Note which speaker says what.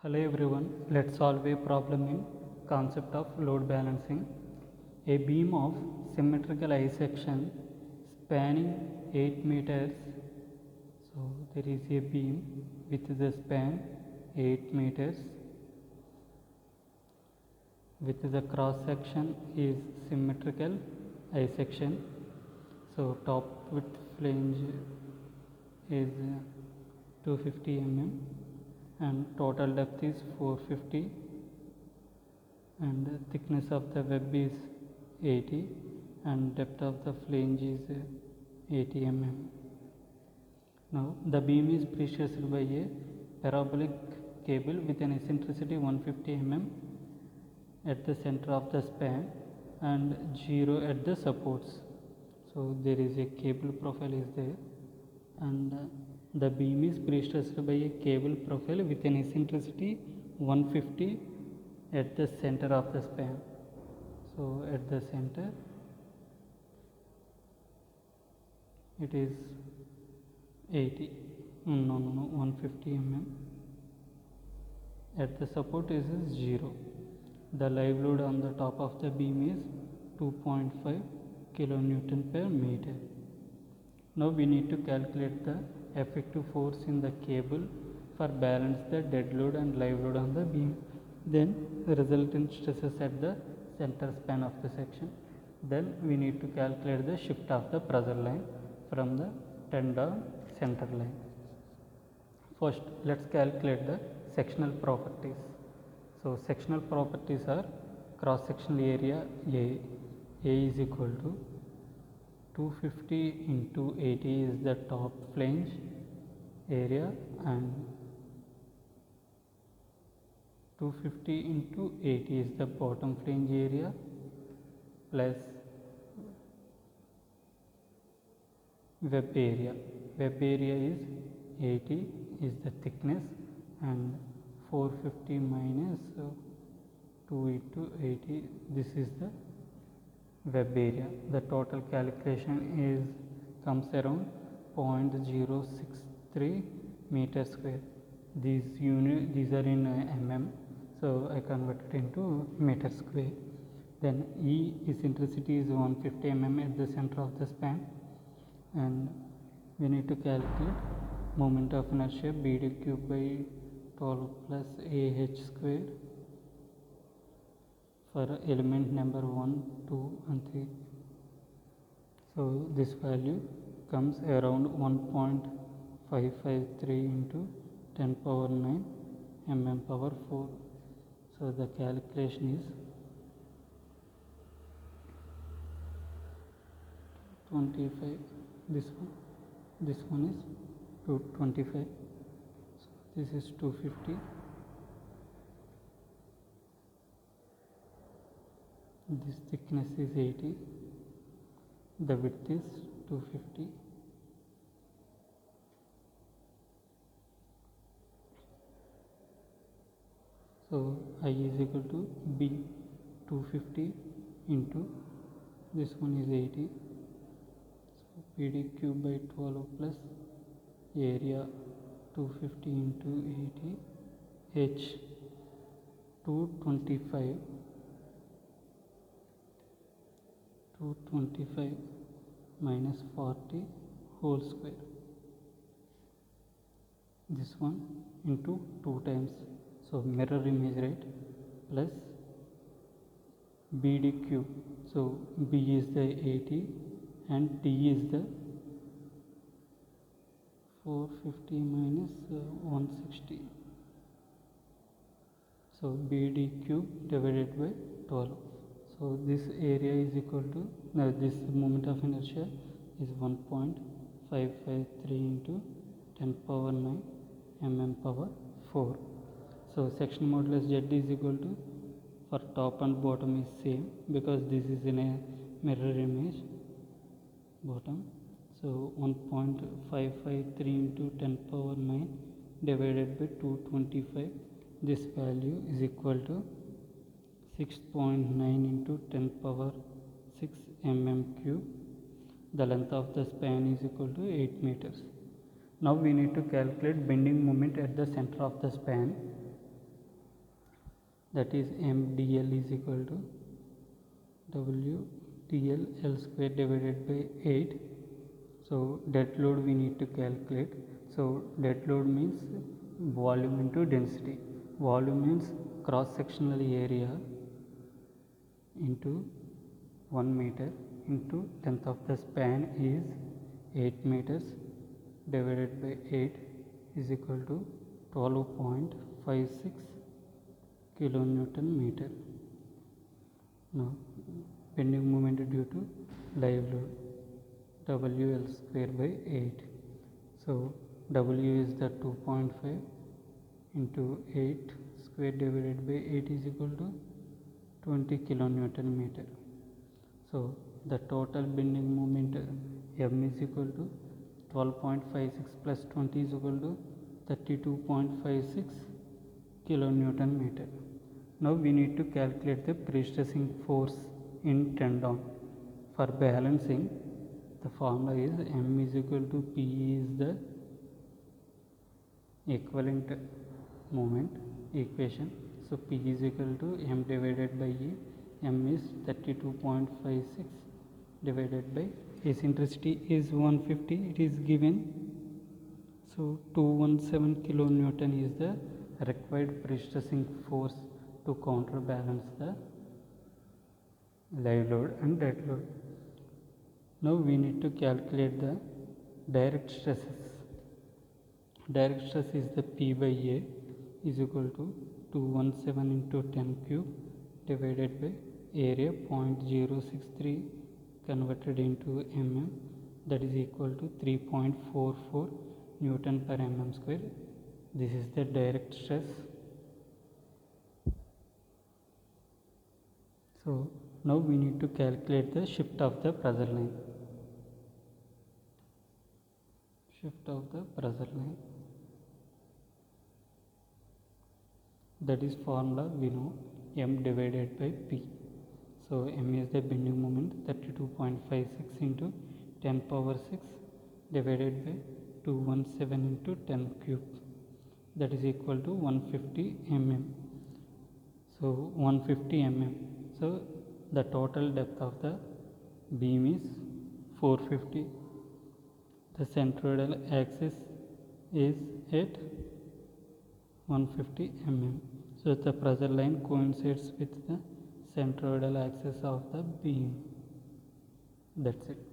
Speaker 1: Hello everyone, let's solve a problem in concept of load balancing. A beam of symmetrical I section spanning 8 meters. So there is a beam with the span 8 meters with the cross section is symmetrical I section. So top width flange is 250 mm and total depth is 450 and thickness of the web is 80 and depth of the flange is 80 mm. Now the beam is preceded by a parabolic cable with an eccentricity 150 mm at the center of the span and 0 at the supports. So there is a cable profile is there and the beam is pre-stressed by a cable profile with an eccentricity 150 at the center of the span. So at the center it is 80 no 150 mm. At the support is 0. The live load on the top of the beam is 2.5 kilonewton per meter. Now we need to calculate the effective force in the cable for balance the dead load and live load on the beam. Then the resultant stresses at the center span of the section. Then we need to calculate the shift of the pressure line from the tendon center line. First, let's calculate the sectional properties. So sectional properties are cross sectional area A. A is equal to 250 into 80 is the top flange area and 250 into 80 is the bottom flange area plus web area. Web area is 80 is the thickness and 450 minus 2 into 80, this is the web area. The total calculation is comes around 0.063 meter square. These are in mm, so I converted into meter square. Then E eccentricity is 150 mm at the center of the span and we need to calculate moment of inertia BD cube by 12 plus AH square for element number 1, 2 and 3. So this value comes around 1.553 into 10 power 9 mm power 4. So the calculation is 25. This one is 225. So this is 250. This thickness is 80. The width is 250. So I is equal to B 250 into this one is 80. So PD cube by 12 plus area 250 into 80 H 225 minus 40 whole square. This one into 2 times. So mirror image, right? Plus BD cube. So B is the 80 and D is the 450 minus 160. So BD cube divided by 12. So this area is equal to this moment of inertia is 1.553 into 10 power 9 mm power 4. So section modulus Z is equal to for top and bottom is same because this is in a mirror image bottom. So 1.553 into 10 power 9 divided by 225. This value is equal to 6.9 into 10 power 6 mm cube. The length of the span is equal to 8 meters. Now we need to calculate bending moment at the center of the span. that is MDL is equal to WDL L square divided by 8. So dead load we need to calculate. So dead load means volume into density. Volume means cross sectional area into 1 meter into length of the span is 8 meters divided by 8 is equal to 12.56 kilonewton meter. Now bending moment due to live load WL square by 8. So W is the 2.5 into 8 square divided by 8 is equal to 20 kilonewton meter. So the total bending moment M is equal to 12.56 plus 20 is equal to 32.56 kilonewton meter. Now we need to calculate the pre-stressing force in tendon. For balancing, the formula is M is equal to P is the equivalent moment equation. So P is equal to M divided by E. M is 32.56 divided by eccentricity is 150. It is given. So 217 kilonewton is the required pre-stressing force to counterbalance the live load and dead load. Now we need to calculate the direct stresses. Direct stress is the P by A is equal to 217 into 10 cube divided by area 0.063 converted into mm, that is equal to 3.44 Newton per mm square. This is the direct stress. So now we need to calculate the shift of the pressure line. Shift of the pressure line. That is formula we know, M divided by P. So M is the bending moment, 32.56 into 10 power 6 divided by 217 into 10 cube, that is equal to 150 mm. So 150 mm. So the total depth of the beam is 450. The centroidal axis is at 150 mm. So the pressure line coincides with the centroidal axis of the beam. That's it.